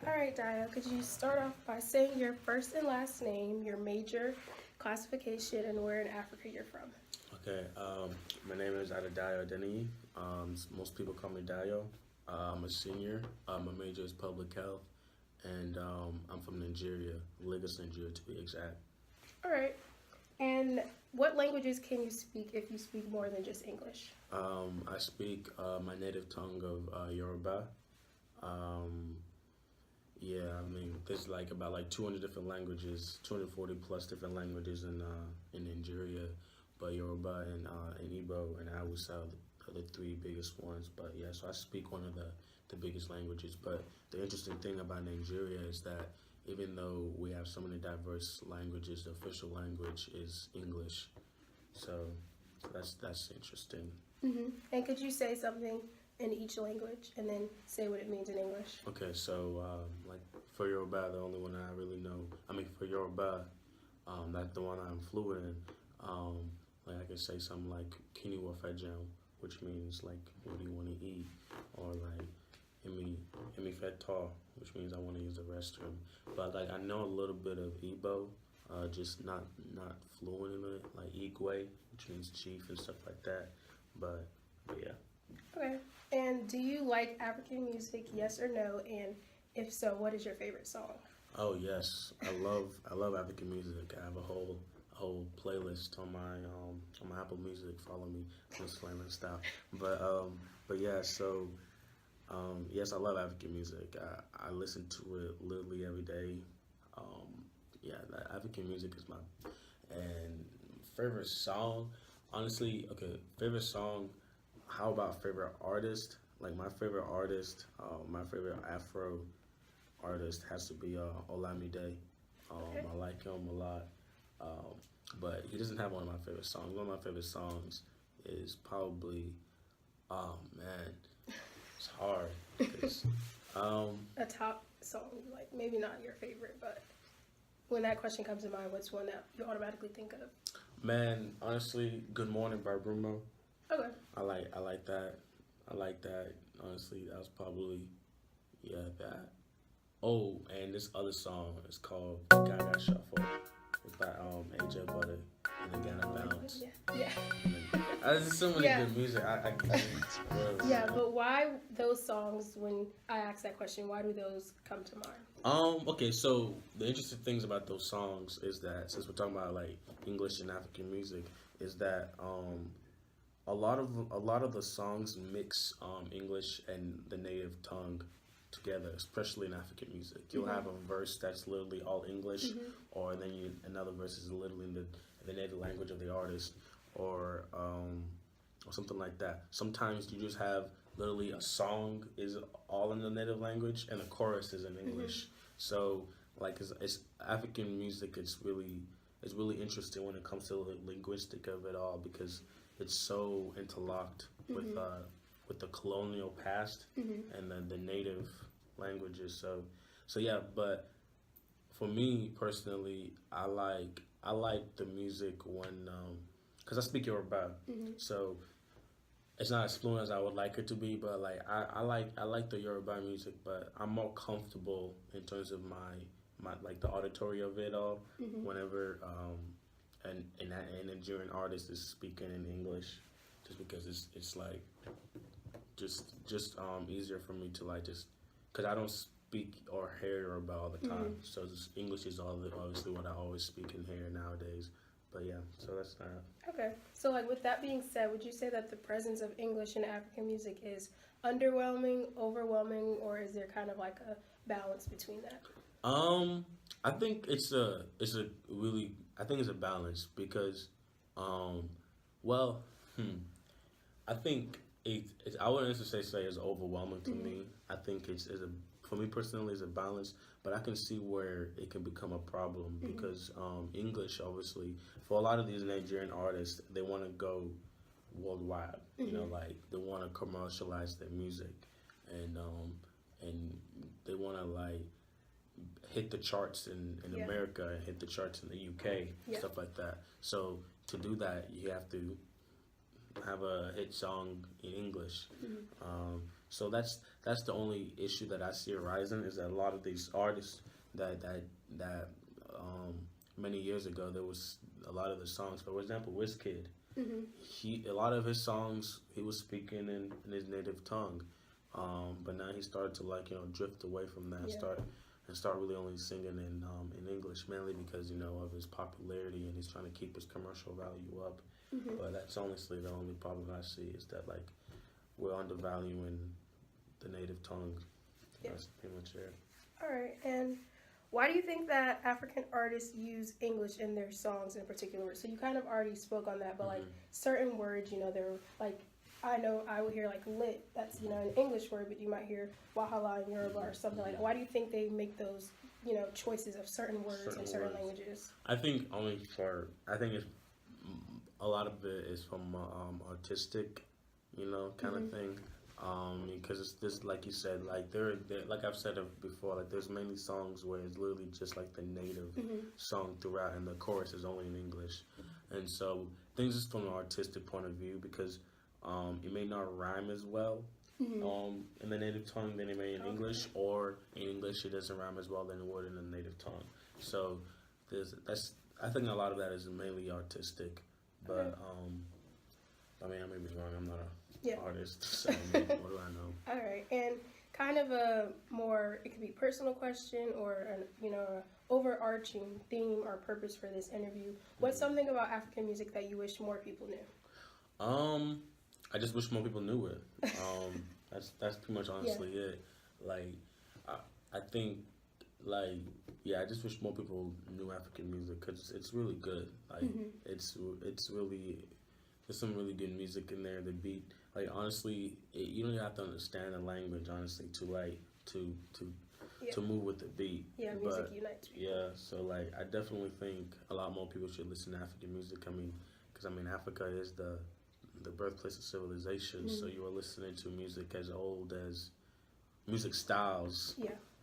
All right, Dio, could you start off by saying your first and last name, your major, classification, and where in Africa you're from? Okay, my name is Adedayo Adeniyi. Most people call me Dayo. I'm a senior. My major is public health, and I'm from Nigeria, Lagos, Nigeria, to be exact. All right. And what languages can you speak if you speak more than just English? I speak my native tongue of Yoruba. Um, yeah, I mean, there's like about like 200 different languages, 240 plus different languages in Nigeria, but Yoruba and Igbo and Hausa are the three biggest ones. But yeah, so I speak one of the biggest languages. But the interesting thing about Nigeria is that even though we have so many diverse languages, the official language is English. So that's interesting. And could you say something in each language and then say what it means in English? Okay, so like for Yoruba, the only one I really know. I mean, for Yoruba, that's the one I'm fluent in. Like I could say something like "Kini wo fe jẹun," which means like "What do you want to eat?" or like "Emi fe tọ," which means I want to use the restroom. But like I know a little bit of Igbo, just not fluent in it, like Igwe, which means chief and stuff like that. But yeah. Okay. And do you like African music, yes or no? And if so, what is your favorite song? Oh yes, I love African music. I have a whole playlist on my Apple Music. Follow me, disclaimer and stuff. But yeah, so yes, I love African music. I listen to it literally every day. Um, yeah, African music is my and favorite song. Honestly, okay, favorite song. How about favorite artist? Like my favorite artist, my favorite Afro artist has to be Olamide. Okay. I like him a lot, um, but he doesn't have one of my favorite songs. One of my favorite songs is probably, oh man, it's hard. 'Cause, A top song, like maybe not your favorite, but when that question comes to mind, what's one that you automatically think of? man, honestly, Good Morning by Bruno. Okay. I like that. I like that. Honestly, that was probably yeah that. Oh, and this other song is called Gaga Shuffle. It's by AJ Butter and the Ghana Bounce. Yeah. There's so many Yeah. good music. I really, Yeah, but why those songs, when I ask that question, why do those come to mind? Okay, so the interesting things about those songs is that since we're talking about like English and African music, is that a lot of the songs mix English and the native tongue together, especially in African music. You'll have a verse that's literally all English, or then another verse is literally in the native language of the artist, or something like that. Sometimes you just have literally a song is all in the native language and the chorus is in English. So like it's African music. It's really interesting when it comes to the linguistic of it all because it's so interlocked with the colonial past and then the native languages. So yeah, but for me personally, I like the music when because I speak Yoruba, so it's not as fluent as I would like it to be. But like I like the Yoruba music, but I'm more comfortable in terms of my like the auditory of it all whenever and Nigerian artist is speaking in English, just because it's like just easier for me to like just because I don't speak or hear Yoruba all the time, so just English is obviously what I always speak and hear nowadays. But yeah, so that's that. Okay. So, like, with that being said, would you say that the presence of English in African music is underwhelming, overwhelming, or is there kind of like a balance between that? I think it's a really I think it's a balance because, um, well, I think I wouldn't necessarily say it's overwhelming to me. I think it's a for me personally it's a balance, but I can see where it can become a problem because English obviously for a lot of these Nigerian artists they want to go worldwide. You know, like they want to commercialize their music, and they want to like hit the charts in Yeah. America and hit the charts in the UK, Yeah. stuff like that. So to do that, you have to have a hit song in English. So that's the only issue that I see arising, is that a lot of these artists that many years ago, there was a lot of the songs. For example, Wizkid, Hmm. a lot of his songs he was speaking in his native tongue, but now he started to drift away from that, Yeah. start really only singing in English, mainly because of his popularity, and he's trying to keep his commercial value up. Hmm. But that's honestly the only problem I see, is that we're undervaluing the native tongue. Yeah. That's pretty much it. All right. And why do you think that African artists use English in their songs in particular? So you kind of already spoke on that, but like certain words, they're like, I know I would hear like lit, that's, an English word, but you might hear wahala in Yoruba or something like that. Why do you think they make those, choices of certain words in certain languages? I think it's a lot of it is from artistic, kind of thing. Because it's this, like you said, like like I've said it before, like there's many songs where it's literally just like the native song throughout, and the chorus is only in English, and so things is from an artistic point of view, because it may not rhyme as well in the native tongue than it may in English, or in English it doesn't rhyme as well than it would in the native tongue. So I think a lot of that is mainly artistic, but I mean, I may be wrong. I'm not a artist, so I mean, what do I know? All right, and kind of a more, it could be personal question or a overarching theme or purpose for this interview. What's something about African music that you wish more people knew? I just wish more people knew it. That's pretty much honestly it. Like, I think, like, I just wish more people knew African music, because it's really good. Like, it's really, there's some really good music in there. The beat, like, honestly, you don't even have to understand the language, honestly, to move with the beat. Yeah, music unites people. Yeah, so like I definitely think a lot more people should listen to African music. I mean, because Africa is the birthplace of civilization. So you are listening to music as old as music styles,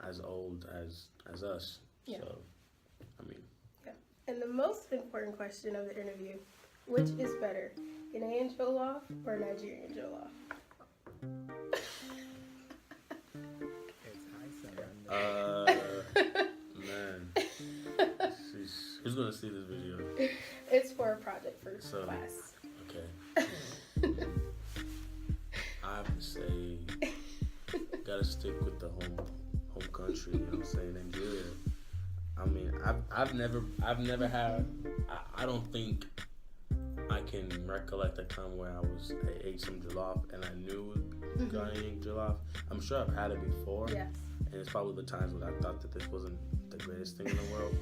as old as us. Yeah. So, I mean. Yeah. And the most important question of the interview: which is better, Ghanaian jollof or Nigerian jollof? Man, who's gonna see this video? It's for a project for class. Okay. I have to say, gotta stick with the home country. You know what I'm saying, Nigeria. I mean, I've never had. I don't think I can recollect a time where I ate some jollof and I knew Ghanaian jollof. I'm sure I've had it before. Yes. And it's probably the times when I thought that this wasn't the greatest thing in the world.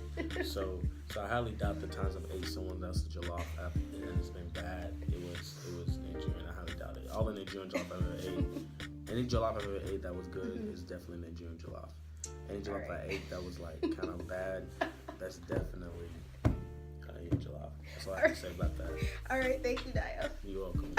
so I highly doubt the times I've ate someone else's jollof and it's been bad. It was Nigerian. I highly doubt it. All the Nigerian jollof I've ever ate, any jollof I've ever ate that was good is definitely Nigerian jollof. Any jollof I ate that was like kind of bad, that's definitely Ghanaian jollof. That's all I have to say about that. All right, thank you, Dio. You're welcome.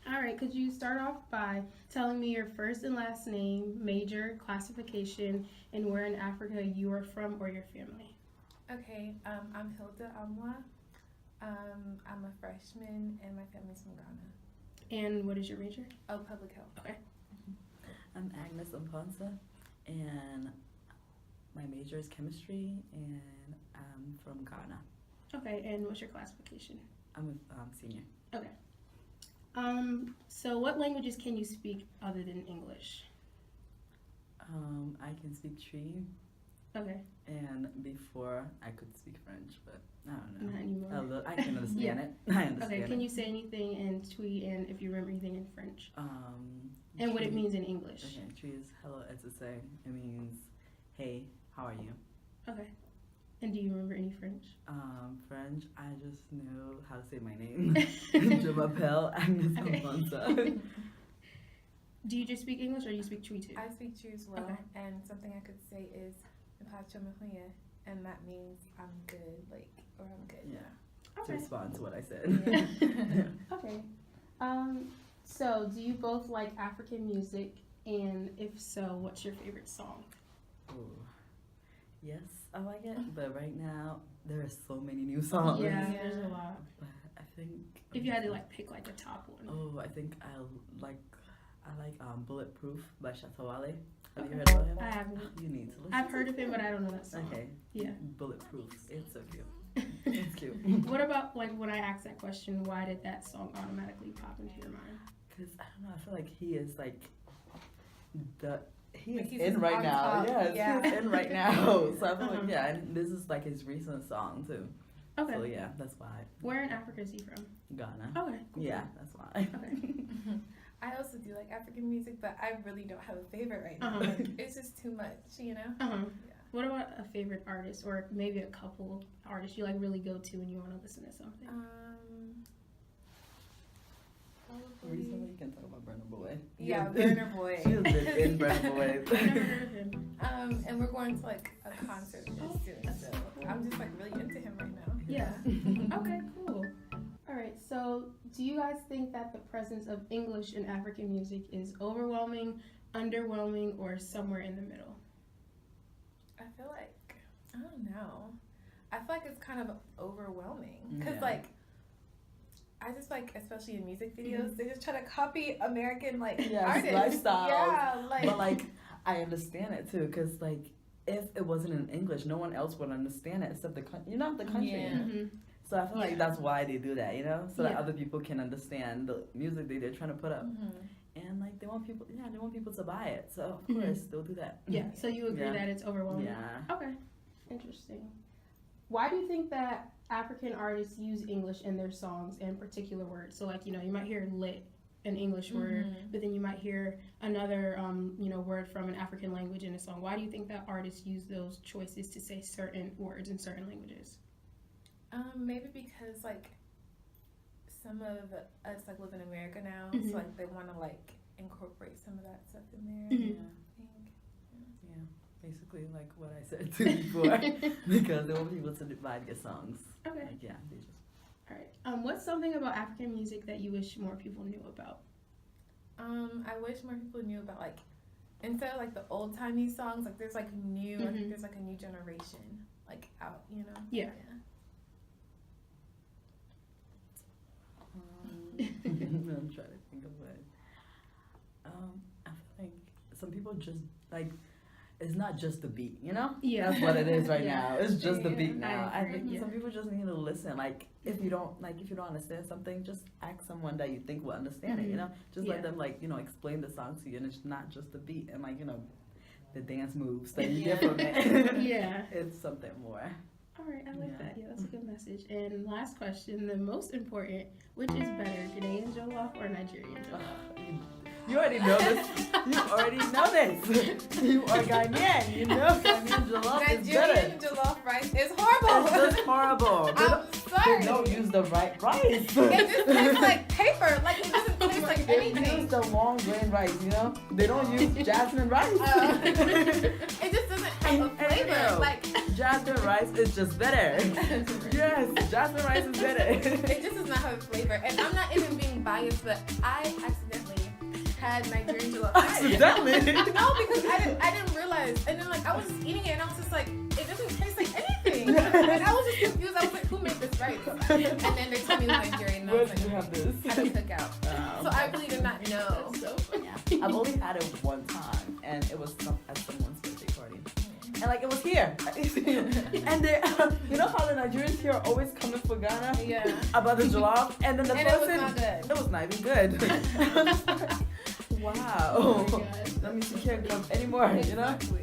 All right, could you start off by telling me your first and last name, major, classification, and where in Africa you are from or your family? Okay, I'm Hilda Amwa. I'm a freshman and my family's from Ghana. And what is your major? Oh, public health. Okay. I'm Agnes Mponsa, and my major is chemistry, and I'm from Ghana. Okay, and what's your classification? I'm a senior. Okay. So what languages can you speak other than English? I can speak Tree. Okay. And before I could speak French, but I don't know. Not anymore. I can understand it. I understand Okay, it. can you say anything in Twi and if you remember anything in French? And what Tree- it means in English? Okay, Tree is hello, it's a saying. It means, hey, how are you? Okay. And do you remember any French? French, I just know how to say my name. Je m'appelle Agnes Mponsa. Do you just speak English or you speak Twi too? I speak Tree as well, Okay. and something I could say is "Mpacho Mhuye," and that means I'm good, or I'm good. Yeah. Okay. To respond to what I said. Yeah. Okay. So do you both like African music? And if so, what's your favorite song? Ooh. Yes, I like it, but right now there are so many new songs. Yeah, Yeah. there's a lot. But think. If you had to like pick like a top one. Oh, I think I like Bulletproof by Shatawale. Have you heard of him? I haven't. You need to listen. I've heard of him, but I don't know that song. Okay. Yeah. Bulletproof. It's so cute. It's cute. What about like when I asked that question, why did that song automatically pop into your mind? Because I don't know, I feel like he is like he Like is he's in just right on now. top. Yes, Yeah. he's in right now. So I feel like and this is like his recent song too. Okay. So yeah, that's why. Where in Africa is he from? Ghana. Okay. Cool. Yeah, that's why. Okay. I also do like African music, but I really don't have a favorite right now. Uh-huh. Like, it's just too much, you know? Uh-huh. Yeah. What about a favorite artist, or maybe a couple artists you like really go to when you want to listen to something? Probably. Recently, you can talk about Burna Boy. Yeah, Burna Boy. She was big in Burna Boy. I've never heard of him. And we're going to like a concert soon, so I'm just like really into him right now. Yeah. Okay, cool. All right, so do you guys think that the presence of English in African music is overwhelming, underwhelming, or somewhere in the middle? I feel like, I don't know. I feel like it's kind of overwhelming. Because, Yeah. like, I just like, especially in music videos, they just try to copy American, like, artists. Lifestyles. Yeah, like. But like, I understand it too, because like, if it wasn't in English, no one else would understand it except the country. Yeah. Mm-hmm. So I feel like that's why they do that, so that Yeah. other people can understand the music that they're trying to put up, Mhm. and like they want people to buy it. So of Mhm. course they'll do that. Yeah, so you agree Yeah. that it's overwhelming? Yeah. Okay, interesting. Why do you think that African artists use English in their songs and particular words? So like, you might hear lit, an English word, but then you might hear another, word from an African language in a song. Why do you think that artists use those choices to say certain words in certain languages? Maybe because like some of us like live in America now, Mhm. so like they want to like incorporate some of that stuff in there. Mhm. Yeah. I think. Yeah. Basically, like what I said too before, because they want people to divide your songs. Okay. Like, yeah, they just. All right. What's something about African music that you wish more people knew about? I wish more people knew about like instead of like the old timey songs, like there's like new. I Mhm. think there's like a new generation like out. Yeah. I'm trying to think of what. I feel like some people just like. It's not just the beat, Yeah. That's what it is right Yeah. now. It's just the Yeah, beat now. I I agree, think yeah. some people just need to listen. Like if you don't understand something, just ask someone that you think will understand it. Just Yeah. let them explain the song to you, and it's not just the beat and the dance moves that you get from it. Yeah. It's something more. All right, I like Yeah. that. Yeah, that's a good message. And last question, the most important, which is better, Ghanaian jollof or Nigerian jollof? You already know this. You already know this. You are Ghanaian. You know Ghanaian jollof is Nigerian better. jollof rice is horrible. It's just horrible. I'm sorry. They don't use the right rice. It just tastes like paper. Like it doesn't taste like They anything. use the long grain rice, They don't use jasmine rice. It just doesn't have a flavor. No. Like Jasmine rice is just better. Yes, jasmine rice is better. it just does not have a flavor. And I'm not even being biased, but I accidentally had Nigerian jollof. Accidentally? No, because I didn't realize. And then like I was just eating it and I was just like, it doesn't taste like anything. And I was just confused. I was like, who made this rice? And then they told me it was Nigerian. And I Where was did you like, have this? at a cookout. So I really did not know. So I've only had it one time, and it was at someone's birthday party. And it was here. And they, how the Nigerians here are always coming for Ghana Yeah. about the jollof, and then the And it was person, not good. it was not even good. I'm just like, wow. Oh my God. That means you can't come anymore, Exactly.